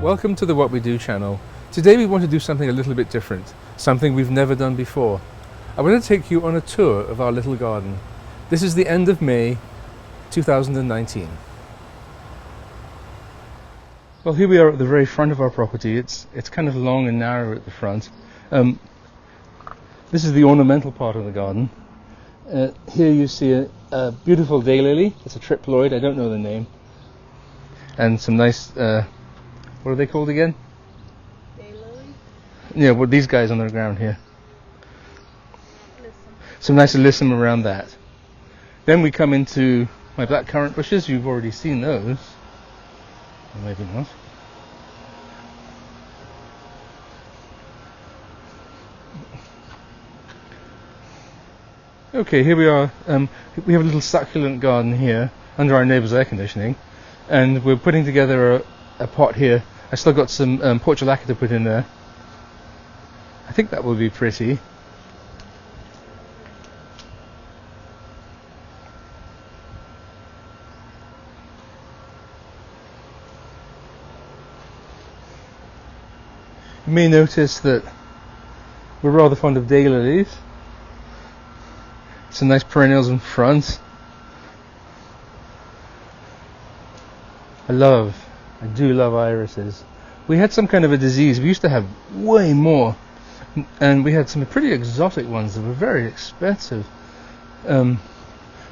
Welcome to the What We Do channel. Today we want to do something a little bit different, something we've never done before. I want to take you on a tour of our little garden. This is the end of May 2019. Well, here we are at the very front of our property. It's kind of long and narrow at the front. This is the ornamental part of the garden. Here you see a beautiful daylily. It's a triploid, I don't know the name. And some nice, what are they called again? Daylily? Yeah, well, these guys on the ground here. Listen. Some nice alyssum around that. Then we come into my black currant bushes. You've already seen those. Or maybe not. Okay, here we are. We have a little succulent garden here under our neighbour's air conditioning, and we're putting together a pot here. I still got some portulaca to put in there. I think that will be pretty. You may notice that we're rather fond of daylilies. Some nice perennials in front. I do love irises. We had some kind of a disease. We used to have way more, and we had some pretty exotic ones that were very expensive. But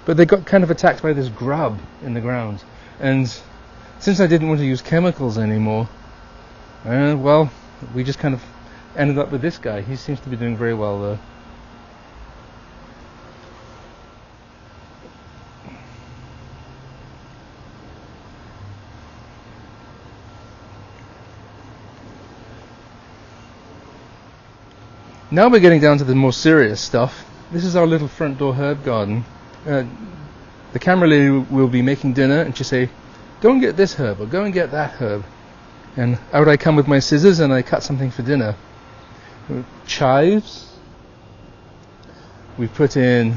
they got kind of attacked by this grub in the ground, and since I didn't want to use chemicals anymore, well, we just kind of ended up with this guy. He seems to be doing very well though. Now we're getting down to the more serious stuff. This is our little front door herb garden. The camera lady will be making dinner and she'll say, go and get this herb or go and get that herb. And out I come with my scissors and I cut something for dinner. Chives. We've put in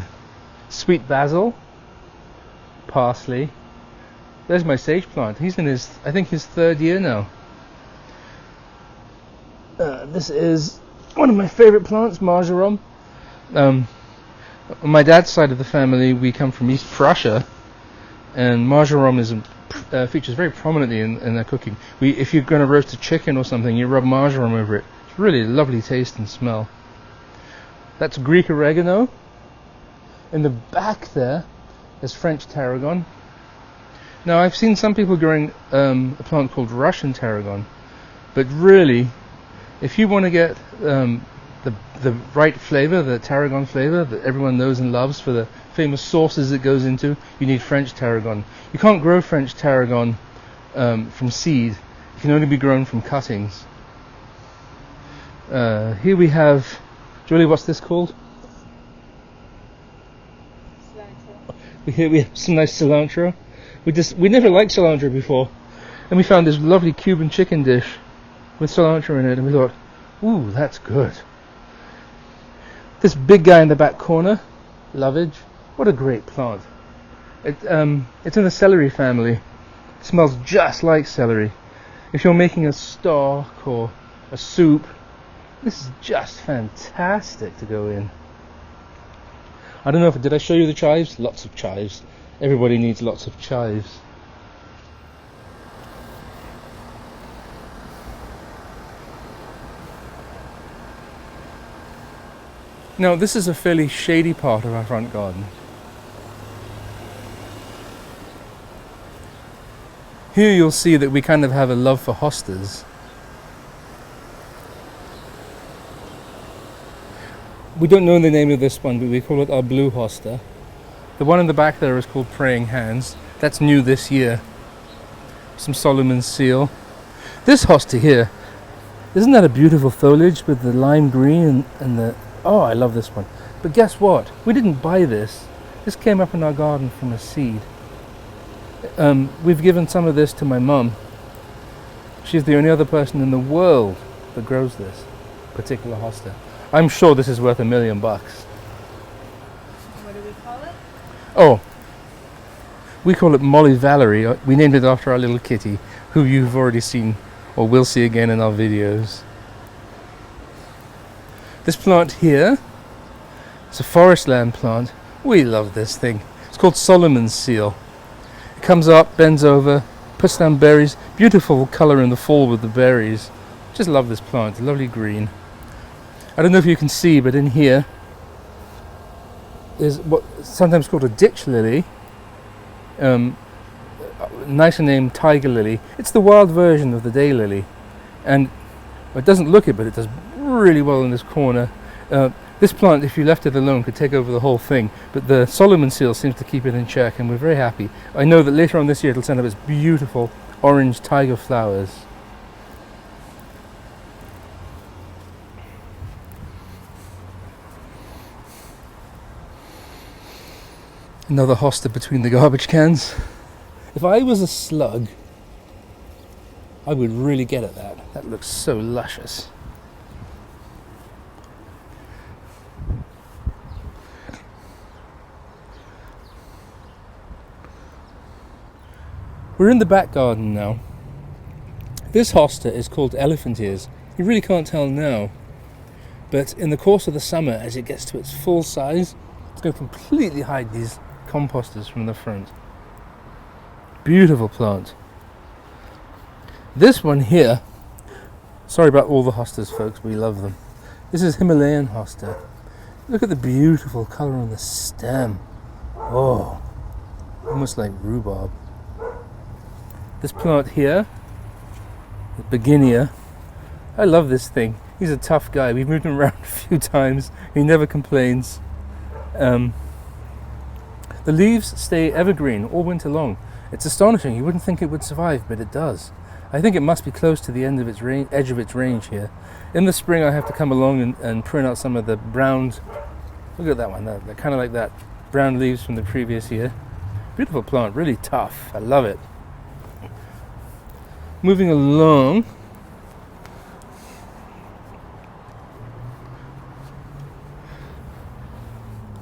sweet basil, parsley. There's my sage plant. He's in I think his third year now. This is one of my favorite plants, marjoram. On my dad's side of the family, we come from East Prussia, and marjoram features very prominently in their cooking. If you're going to roast a chicken or something, you rub marjoram over it. It's really a lovely taste and smell. That's Greek oregano. In the back there is French tarragon. Now I've seen some people growing a plant called Russian tarragon, but really, if you want to get the right flavor, the tarragon flavor that everyone knows and loves for the famous sauces it goes into, you need French tarragon. You can't grow French tarragon from seed. It can only be grown from cuttings. Here we have, Julie, what's this called? Cilantro. Here we have some nice cilantro. We never liked cilantro before, and we found this lovely Cuban chicken dish with cilantro in it, and we thought, ooh, that's good. This big guy in the back corner, lovage, what a great plant. It's in the celery family. It smells just like celery. If you're making a stock or a soup, this is just fantastic to go in. I don't know did I show you the chives? Lots of chives. Everybody needs lots of chives. Now this is a fairly shady part of our front garden. Here you'll see that we kind of have a love for hostas. We don't know the name of this one, but we call it our blue hosta. The one in the back there is called Praying Hands. That's new this year. Some Solomon's seal. This hosta here, isn't that a beautiful foliage with the lime green and the... Oh, I love this one. But guess what? We didn't buy this. This came up in our garden from a seed. We've given some of this to my mum. She's the only other person in the world that grows this particular hosta. I'm sure this is worth $1 million. What do we call it? Oh, we call it Molly Valerie. We named it after our little kitty, who you've already seen or will see again in our videos. This plant here, it's a forest land plant. We love this thing. It's called Solomon's seal. It comes up, bends over, puts down berries. Beautiful colour in the fall with the berries. Just love this plant, lovely green. I don't know if you can see, but in here is what's sometimes called a ditch lily. Nicer named tiger lily. It's the wild version of the daylily, and it doesn't look it, but it does really well in this corner. This plant, if you left it alone, could take over the whole thing, but the Solomon seal seems to keep it in check, and we're very happy. I know that later on this year it'll send up its beautiful orange tiger flowers. Another hosta between the garbage cans. If I was a slug, I would really get at that. That looks so luscious. We're in the back garden now. This hosta is called elephant ears. You really can't tell now, but in the course of the summer, as it gets to its full size, it's going to completely hide these composters from the front. Beautiful plant. This one here, sorry about all the hostas folks, we love them. This is Himalayan hosta. Look at the beautiful colour on the stem. Oh, almost like rhubarb. This plant here, the beginia, I love this thing. He's a tough guy. We've moved him around a few times. He never complains. The leaves stay evergreen all winter long. It's astonishing. You wouldn't think it would survive, but it does. I think it must be close to the end of its edge of its range here. In the spring, I have to come along and prune out some of the brown. Look at that one. They're kind of like that brown leaves from the previous year. Beautiful plant, really tough. I love it. Moving along.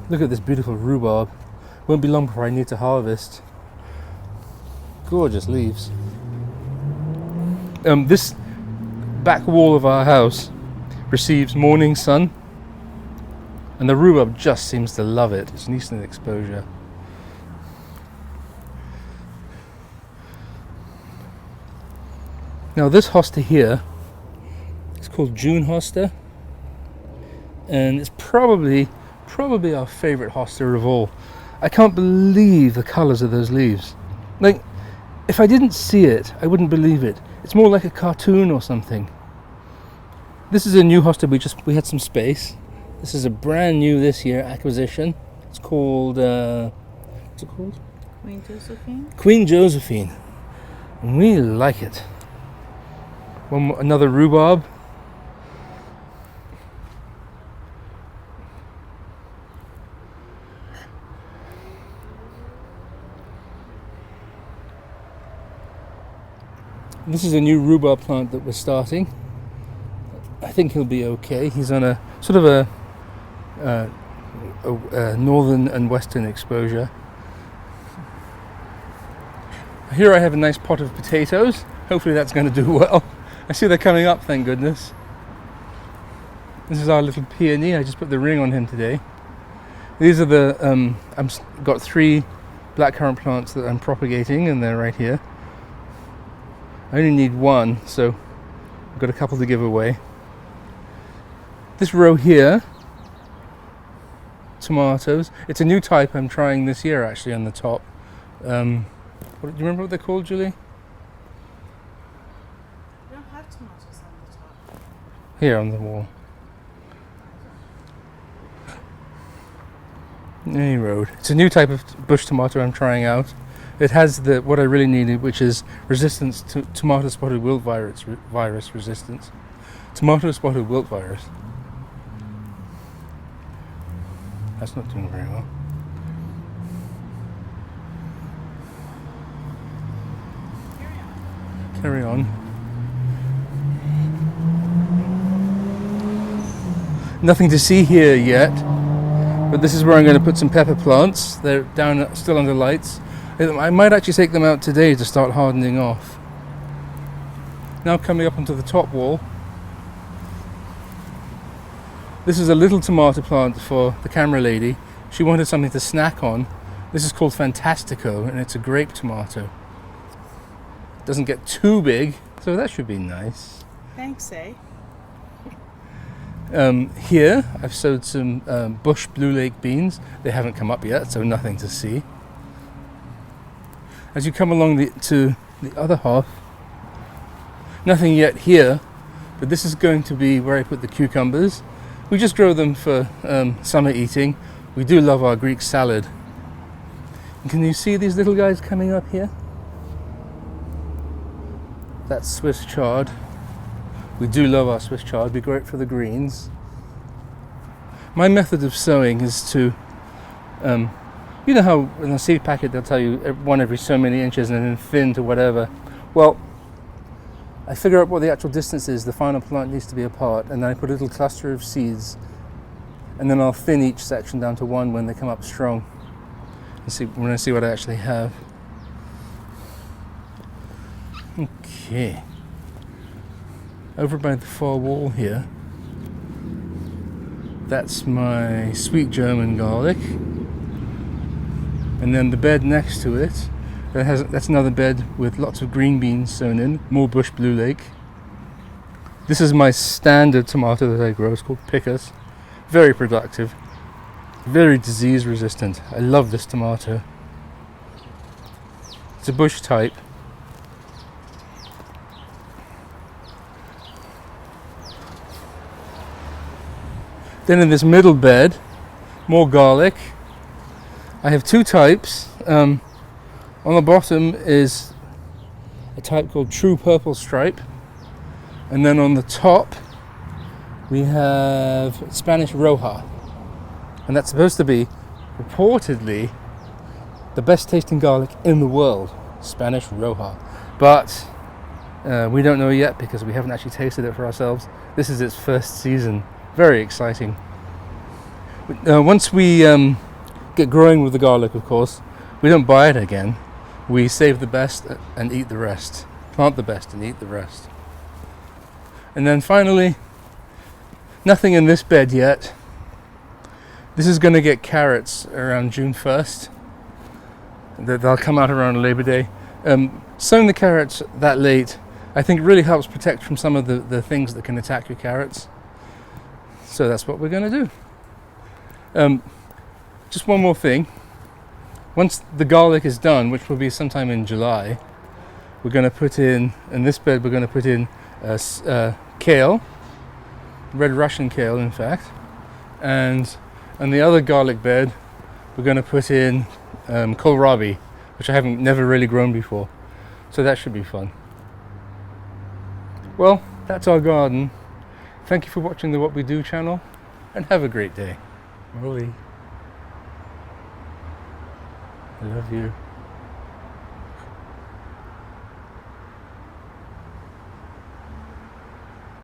Look at this beautiful rhubarb. Won't be long before I need to harvest. Gorgeous leaves. This back wall of our house receives morning sun, and the rhubarb just seems to love it. It's decent exposure. Now this hosta here is called June hosta, and it's probably our favourite hosta of all. I can't believe the colours of those leaves. Like, if I didn't see it, I wouldn't believe it. It's more like a cartoon or something. This is a new hosta. We had some space. This is a brand new this year acquisition. It's called what's it called? Queen Josephine. Queen Josephine. And we like it. Another rhubarb. This is a new rhubarb plant that we're starting. I think he'll be okay. He's on a sort of a northern and western exposure. Here I have a nice pot of potatoes. Hopefully that's going to do well. I see they're coming up, thank goodness. This is our little peony. I just put the ring on him today. These are the I've got 3 blackcurrant plants that I'm propagating, and they're right here. I only need 1, so I've got a couple to give away. This row here, tomatoes. It's a new type I'm trying this year, actually, on the top. Do you remember what they're called, Julie? We don't have tomatoes on the top. Here on the wall. Any road. It's a new type of bush tomato I'm trying out. It has what I really needed, which is resistance to tomato spotted wilt virus resistance. Tomato spotted wilt virus. That's not doing very well. Carry on. Nothing to see here yet, but this is where I'm going to put some pepper plants. They're down, still under lights. I might actually take them out today to start hardening off. Now coming up onto the top wall. This is a little tomato plant for the camera lady. She wanted something to snack on. This is called Fantastico, and it's a grape tomato. It doesn't get too big, so that should be nice. Thanks, eh? Here I've sowed some bush Blue Lake beans. They haven't come up yet, so nothing to see. As you come along to the other half, nothing yet here, but this is going to be where I put the cucumbers. We just grow them for summer eating. We do love our Greek salad. And can you see these little guys coming up here? That's Swiss chard. We do love our Swiss chard. It'd be great for the greens. My method of sowing is to, you know how in a seed packet they'll tell you one every so many inches and then thin to whatever. Well, I figure out what the actual distance is the final plant needs to be apart, and then I put a little cluster of seeds, and then I'll thin each section down to one when they come up strong. And see when I see what I actually have. Okay. Over by the far wall here, that's my sweet German garlic, and then the bed next to it, that's another bed with lots of green beans sown in, more bush Blue Lake. This is my standard tomato that I grow. It's called Picus. Very productive, very disease resistant. I love this tomato. It's a bush type. Then in this middle bed, more garlic. I have two types. On the bottom is a type called True Purple Stripe, and then on the top we have Spanish Roja, and that's supposed to be reportedly the best tasting garlic in the world, Spanish Roja, but we don't know yet because we haven't actually tasted it for ourselves. This is its first season. Very exciting. Once we get growing with the garlic, of course, we don't buy it again. We save the best and eat the rest. Plant the best and eat the rest. And then finally, nothing in this bed yet. This is going to get carrots around June 1st. They'll come out around Labor Day. Sowing the carrots that late, I think, really helps protect from some of the things that can attack your carrots. So that's what we're going to do. Just one more thing. Once the garlic is done, which will be sometime in July, we're going to put in this bed, we're going to put in kale, red Russian kale in fact, and on the other garlic bed we're going to put in kohlrabi, which I haven't never really grown before. So that should be fun. Well, that's our garden. Thank you for watching the What We Do channel, and have a great day. Rolly. I love you.